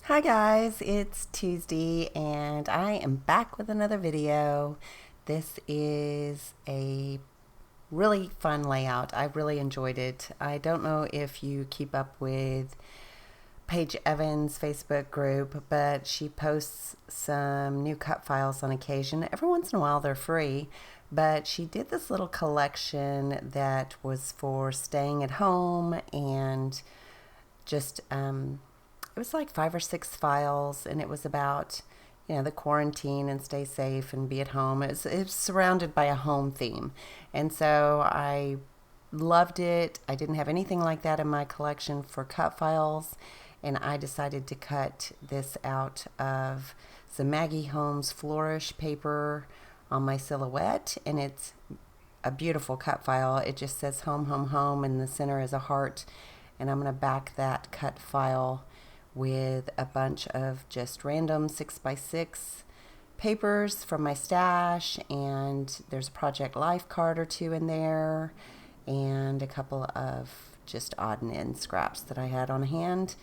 Hi guys, it's Tuesday and I am back with another video. This is a really fun layout. I really enjoyed it. I don't know if you keep up with Paige Evans' Facebook group, but she posts some new cut files on occasion. Every once in a while they're free, but she did this little collection that was for staying at home and just it was like 5 or 6 files, and it was about the quarantine and stay safe and be at home. It was surrounded by a home theme, and so I loved it. I didn't have anything like that in my collection for cut files, and I decided to cut this out of some Maggie Holmes Flourish paper on my silhouette, and it's a beautiful cut file. It just says home, home, home, and the center is a heart, and I'm going to back that cut file with a bunch of just random 6x6 papers from my stash, and there's a Project Life card or two in there, and a couple of just odd and end scraps that I had on hand.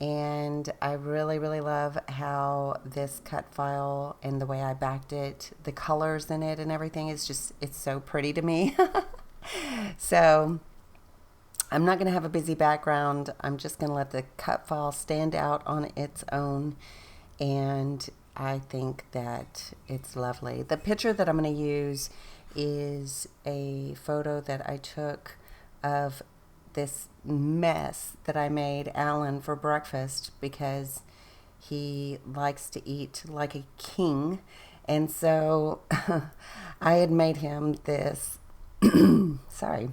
And I really, really love how this cut file and the way I backed it, the colors in it and everything is just, it's so pretty to me. So I'm not going to have a busy background. I'm just going to let the cut file stand out on its own, and I think that it's lovely. The picture that I'm going to use is a photo that I took of this mess that I made Alan for breakfast because he likes to eat like a king. And so I had made him this, sorry,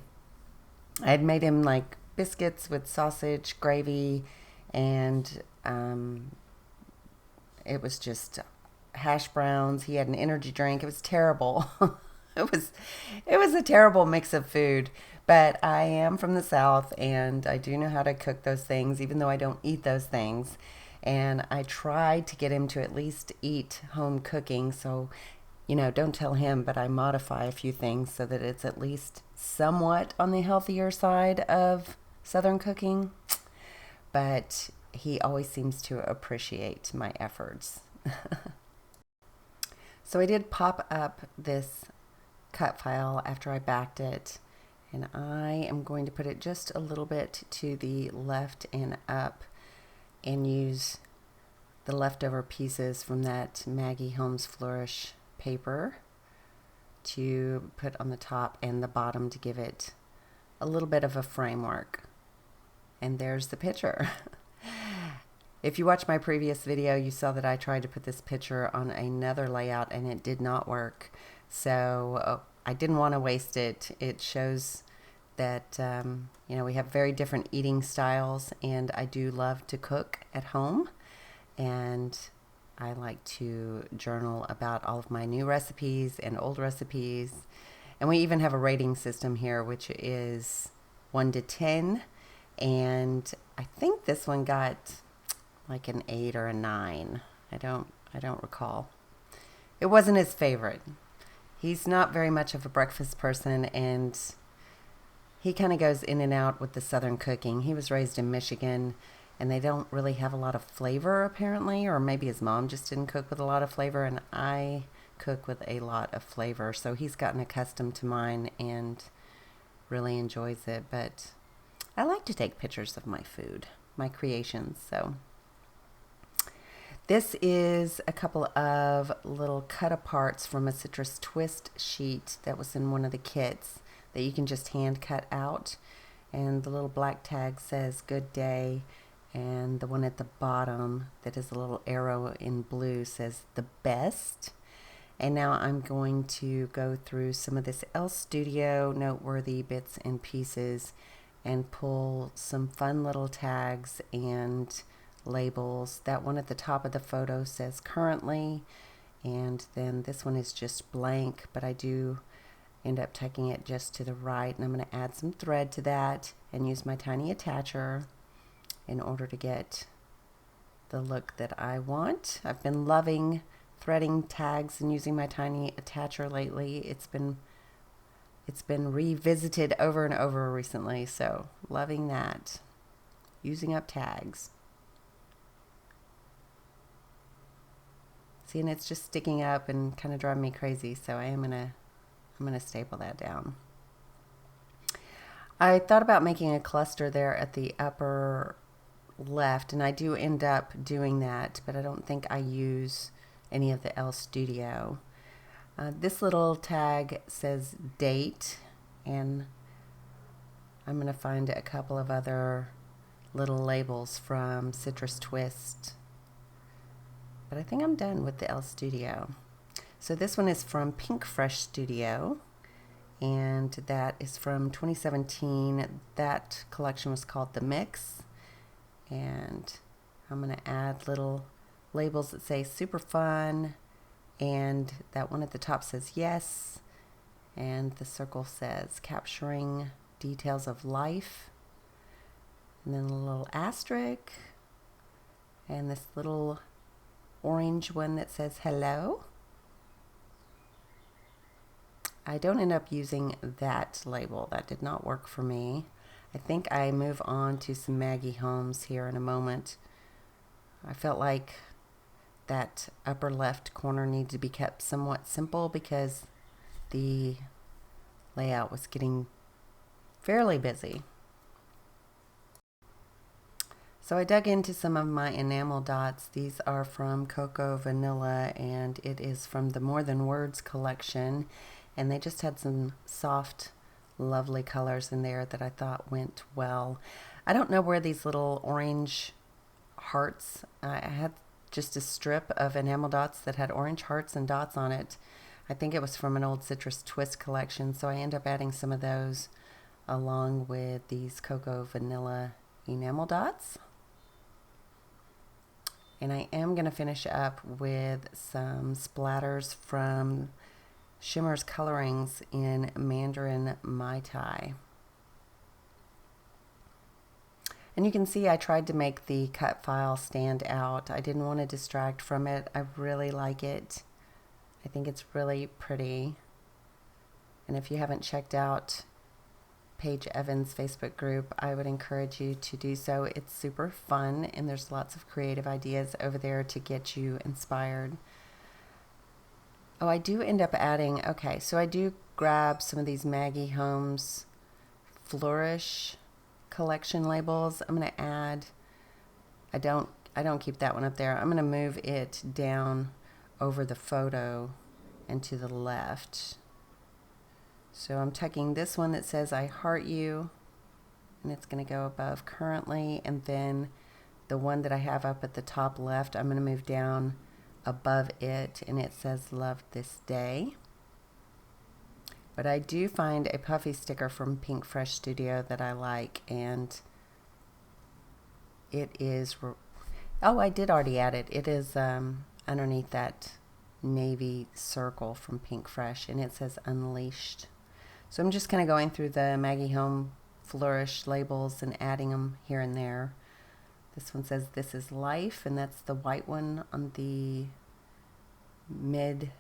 I had made him like biscuits with sausage, gravy, and it was just hash browns. He had an energy drink. It was terrible. it was it was a terrible mix of food. But I am from the South and I do know how to cook those things, even though I don't eat those things. And I tried to get him to at least eat home cooking. So, don't tell him, but I modify a few things so that it's at least somewhat on the healthier side of Southern cooking. But he always seems to appreciate my efforts. So I did pop up this cut file after I backed it, and I am going to put it just a little bit to the left and up and use the leftover pieces from that Maggie Holmes Flourish paper to put on the top and the bottom to give it a little bit of a framework. And there's the picture. If you watched my previous video, you saw that I tried to put this picture on another layout and it did not work. So I didn't want to waste it. It shows that, we have very different eating styles, and I do love to cook at home. And I like to journal about all of my new recipes and old recipes. And we even have a rating system here, which is 1 to 10. And I think this one got like an 8 or a 9. I don't recall. It wasn't his favorite. He's not very much of a breakfast person, and he kind of goes in and out with the Southern cooking. He was raised in Michigan, and they don't really have a lot of flavor apparently, or maybe his mom just didn't cook with a lot of flavor, and I cook with a lot of flavor. So he's gotten accustomed to mine and really enjoys it. But I like to take pictures of my food, my creations. So this is a couple of little cut aparts from a citrus twist sheet that was in one of the kits that you can just hand cut out. And the little black tag says good day, and the one at the bottom that is a little arrow in blue says the best. And now I'm going to go through some of this Elle Studio noteworthy bits and pieces and pull some fun little tags and labels. That one at the top of the photo says currently, and then this one is just blank, but I do end up taking it just to the right, and I'm going to add some thread to that and use my tiny attacher in order to get the look that I want. I've been loving threading tags and using my tiny attacher lately. It's been revisited over and over recently, so loving that. Using up tags. See, and it's just sticking up and kind of driving me crazy, so I'm gonna staple that down. I thought about making a cluster there at the upper left, and I do end up doing that, but I don't think I use any of the L Studio. This little tag says date, and I'm going to find a couple of other little labels from Citrus Twist, but I think I'm done with the L Studio. So this one is from Pink Fresh Studio, and that is from 2017. That collection was called The Mix, and I'm going to add little labels that say super fun, and that one at the top says yes, and the circle says capturing details of life, and then a little asterisk, and this little orange one that says hello. I don't end up using that label. That did not work for me. I think I move on to some Maggie Holmes here in a moment. I felt like that upper left corner needed to be kept somewhat simple because the layout was getting fairly busy. So I dug into some of my enamel dots. These are from Cocoa Vanilla, and it is from the More Than Words collection, and they just had some soft, lovely colors in there that I thought went well. I don't know where these little orange hearts, I had just a strip of enamel dots that had orange hearts and dots on it. I think it was from an old Citrus Twist collection, so I end up adding some of those along with these Cocoa Vanilla enamel dots. And I am going to finish up with some splatters from Shimmer's Colorings in Mandarin Mai Tai. And you can see I tried to make the cut file stand out. I didn't want to distract from it. I really like it. I think it's really pretty. And if you haven't checked out Paige Evans' Facebook group, I would encourage you to do so. It's super fun, and there's lots of creative ideas over there to get you inspired. Oh, I do end up adding, okay, so I do grab some of these Maggie Holmes Flourish collection labels. I'm going to add, I don't keep that one up there. I'm going to move it down over the photo and to the left. So I'm tucking this one that says I heart you, and it's going to go above currently, and then the one that I have up at the top left, I'm going to move down above it, and it says love this day. But I do find a puffy sticker from Pink Fresh Studio that I like, and it is, oh, I did already add it. It is underneath that navy circle from Pink Fresh, and it says Unleashed. So I'm just kind of going through the Maggie Home Flourish labels and adding them here and there. This one says This Is Life, and that's the white one on the mid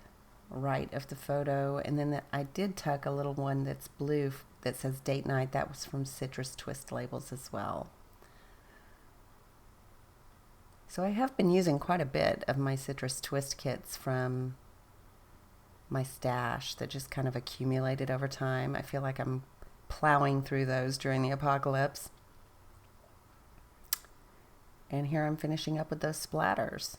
right of the photo. And then I did tuck a little one that's blue that says Date Night. That was from Citrus Twist labels as well. So I have been using quite a bit of my Citrus Twist kits from my stash that just kind of accumulated over time. I feel like I'm plowing through those during the apocalypse. And here I'm finishing up with those splatters.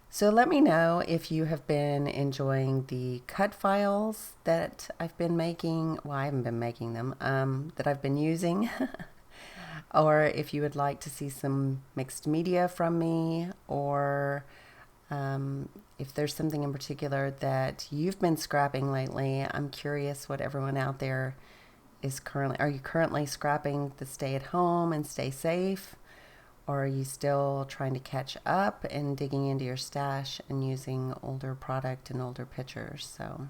So let me know if you have been enjoying the cut files that I've been making. Well, I haven't been making them, that I've been using. Or if you would like to see some mixed media from me, or if there's something in particular that you've been scrapping lately. I'm curious what everyone out there is currently, are you currently scrapping the stay at home and stay safe? Or are you still trying to catch up and digging into your stash and using older product and older pictures? So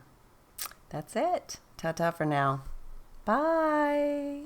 that's it. Ta-ta for now. Bye.